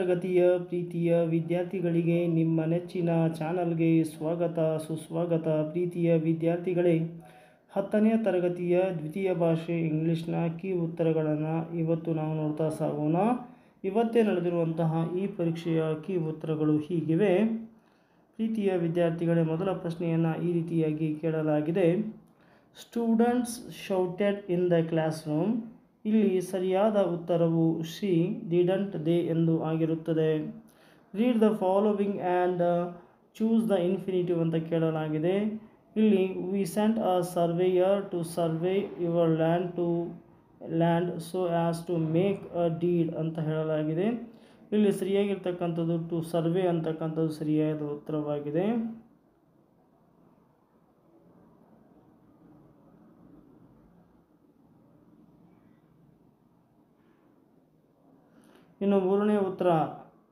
ತರಗತಿಯ ಪ್ರೀತಿಯ ವಿದ್ಯಾರ್ಥಿಗಳಿಗೆ ನಿಮ್ಮ ನೆಚ್ಚಿನ ಚಾನಲ್ಗೆ ಸ್ವಾಗತ ಸುಸ್ವಾಗತ. ಪ್ರೀತಿಯ ವಿದ್ಯಾರ್ಥಿಗಳೇ, 10ನೇ ತರಗತಿಯ ದ್ವಿತೀಯ ಭಾಷೆ ಇಂಗ್ಲೀಷ್ನ ಕೀ ಉತ್ತರಗಳನ್ನು ಇವತ್ತು ನಾವು ನೋಡ್ತಾ ಸಾಗೋಣ. ಇವತ್ತೇ ನಡೆದಿರುವಂತಹ ಈ ಪರೀಕ್ಷೆಯ ಕೀ ಉತ್ತರಗಳು ಹೀಗಿವೆ. ಪ್ರೀತಿಯ ವಿದ್ಯಾರ್ಥಿಗಳೇ, ಮೊದಲ ಪ್ರಶ್ನೆಯನ್ನು ಈ ರೀತಿಯಾಗಿ ಕೇಳಲಾಗಿದೆ. Students shouted in the classroom. ಇಲ್ಲಿ ಸರಿಯಾದ ಉತ್ತರವು ಶಿ, ಡಿಡಂಟ್, ದೇ ಎಂದು ಆಗಿರುತ್ತದೆ. Read the following and choose the infinitive ಅಂತ ಕೇಳಲಾಗಿದೆ. ಇಲ್ಲಿ we sent a surveyor to survey your land so as to make a deed ಅಂತ ಹೇಳಲಾಗಿದೆ. ಇಲ್ಲಿ ಸರಿಯಾಗಿರ್ತಕ್ಕಂಥದ್ದು ಟು ಸರ್ವೆ ಅಂತಕ್ಕಂಥದ್ದು ಸರಿಯಾದ ಉತ್ತರವಾಗಿದೆ. ಇನ್ನು ಮೂರನೇ ಉತ್ತರ,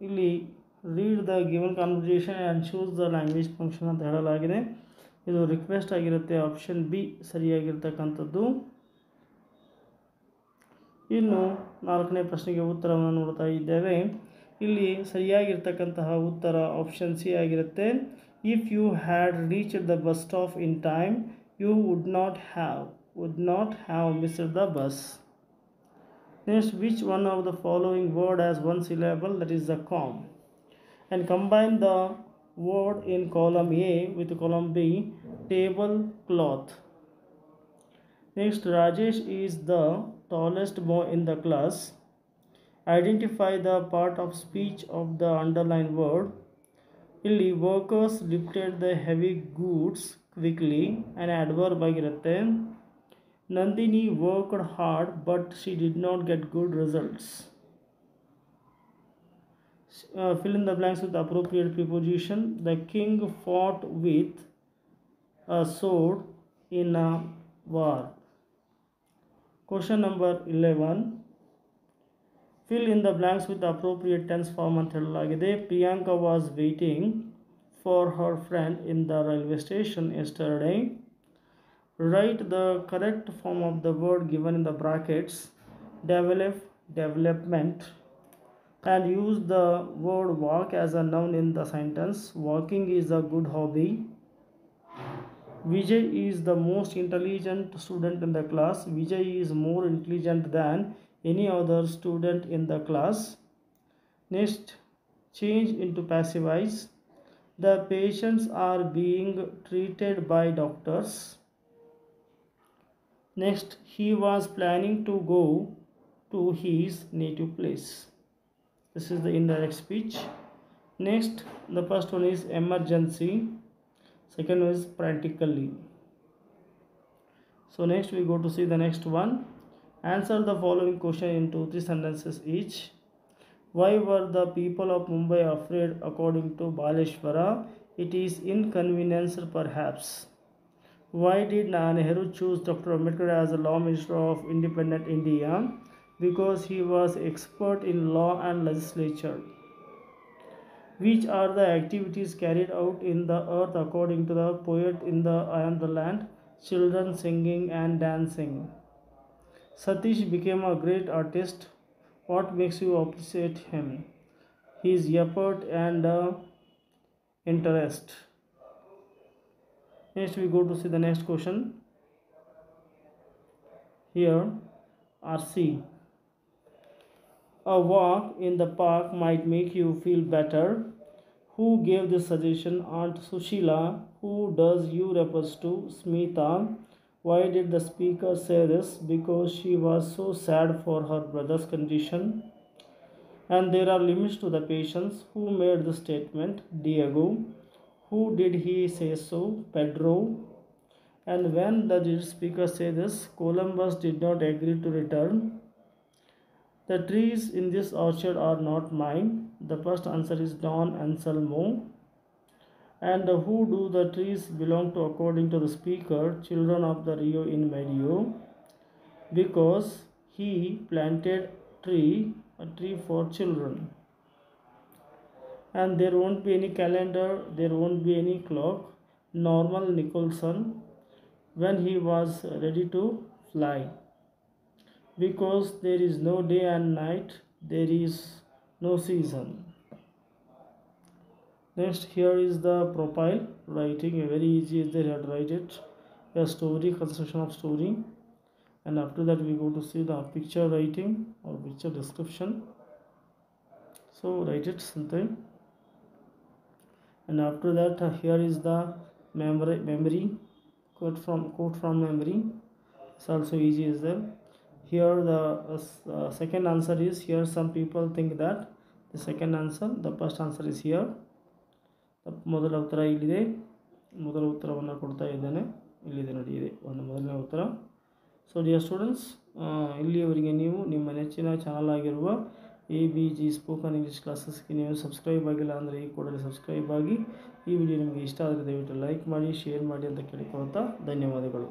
ಇಲ್ಲಿ read the given conversation and choose the language function ಅಂತ ಹೇಳಲಾಗಿದೆ. ಇದು ರಿಕ್ವೆಸ್ಟ್ ಆಗಿರುತ್ತೆ. ಆಪ್ಷನ್ ಬಿ ಸರಿಯಾಗಿರ್ತಕ್ಕಂಥದ್ದು. ಇನ್ನು ನಾಲ್ಕನೇ ಪ್ರಶ್ನೆಗೆ ಉತ್ತರವನ್ನು ನೋಡ್ತಾ ಇದ್ದೇವೆ. ಇಲ್ಲಿ ಸರಿಯಾಗಿರ್ತಕ್ಕಂತಹ ಉತ್ತರ ಆಪ್ಷನ್ ಸಿ ಆಗಿರುತ್ತೆ. If you had reached the bus stop in time you would not have missed the bus. Next, which one of the following word has one syllable, that is the comb, and combine the word in column A with column B, tablecloth. Next, Rajesh is the tallest boy in the class. Identify the part of speech of the underlined word. ಇಲ್ಲಿ workers lifted the heavy goods quickly, an adverb ಆಗಿರುತ್ತೆ. Nandini worked hard but she did not get good results. Fill in the blanks with the appropriate preposition. The king fought with a sword in a war. Question number 11. Fill in the blanks with the appropriate tense form ಅಂತ ಹೇಳಲಾಗಿದೆ. Priyanka was waiting for her friend in the railway station yesterday. Write the correct form of the word given in the brackets, develop, development, and use the word walk as a noun in the sentence. Walking is a good hobby. Vijay is the most intelligent student in the class. Vijay is more intelligent than any other student in the class. Next, change into passive voice. The patients are being treated by doctors. Next, he was planning to go to his native place. This is the indirect speech. Next, the first one is emergency. Second one is practically. So next we go to see the next one. Answer the following question in 2-3 sentences each. Why were the people of Mumbai afraid according to Baleshwara? It is inconvenienced perhaps. Why did Nehru choose Dr. Ambedkar as the law minister of independent India? Because he was expert in law and legislature. Which are the activities carried out in the earth according to the poet in the I Am the Land? Children singing and dancing. Satish became a great artist. What makes you appreciate him? His effort and interest. Next we go to see the next question. Here RC. A walk in the park might make you feel better. Who gave this suggestion? Aunt Sushila. Who does you refers to? Smita. Why did the speaker say this? Because she was so sad for her brother's condition. And there are limits to the patience. Who made the statement? Diego. Who did he say so? Pedro. And when did the speaker say this? Columbus did not agree to return. The trees in this orchard are not mine. The first answer is Don Anselmo. And who do the trees belong to according to the speaker? Children of the Rio in Medio. Because he planted a tree for children. And there won't be any calendar, there won't be any clock. Norman Nicholson, when he was ready to fly. Because there is no day and night, there is no season. Next, here is the profile writing. Very easy is there, you have to write it. A story, construction of story, and after that we go to see the picture writing or picture description. So write it something, and after that here is the memory quote from memory. It's also easy as well. Here the second answer is here. Some people think that the second answer, the first answer is here. ಮೊದಲ ಉತ್ತರ ಇಲ್ಲಿದೆ. ಮೊದಲ ಉತ್ತರವನ್ನು ಕೊಡ್ತಾ ಇದ್ದೇನೆ. ಇಲ್ಲಿದೆ ನೋಡಿ, ಇದೆ ಒಂದು ಮೊದಲನೇ ಉತ್ತರ. ಸೊ ಡಿಯರ್ ಸ್ಟೂಡೆಂಟ್ಸ್, ಇಲ್ಲಿಯವರೆಗೆ ನೀವು ನಿಮ್ಮ ನೆಚ್ಚಿನ ಚಾನಲ್ ಆಗಿರುವ ABG ಸ್ಪೋಕನ್ ಇಂಗ್ಲೀಷ್ ಕ್ಲಾಸಸ್ಗೆ ನೀವು ಸಬ್ಸ್ಕ್ರೈಬ್ ಆಗಿಲ್ಲ ಅಂದರೆ ಈ ಕೂಡಲೇ ಸಬ್ಸ್ಕ್ರೈಬ್ ಆಗಿ. ಈ ವಿಡಿಯೋ ನಿಮಗೆ ಇಷ್ಟ ಆದರೆ ದಯವಿಟ್ಟು ಲೈಕ್ ಮಾಡಿ, ಶೇರ್ ಮಾಡಿ ಅಂತ ಕೇಳಿಕೊಳ್ತಾ ಧನ್ಯವಾದಗಳು.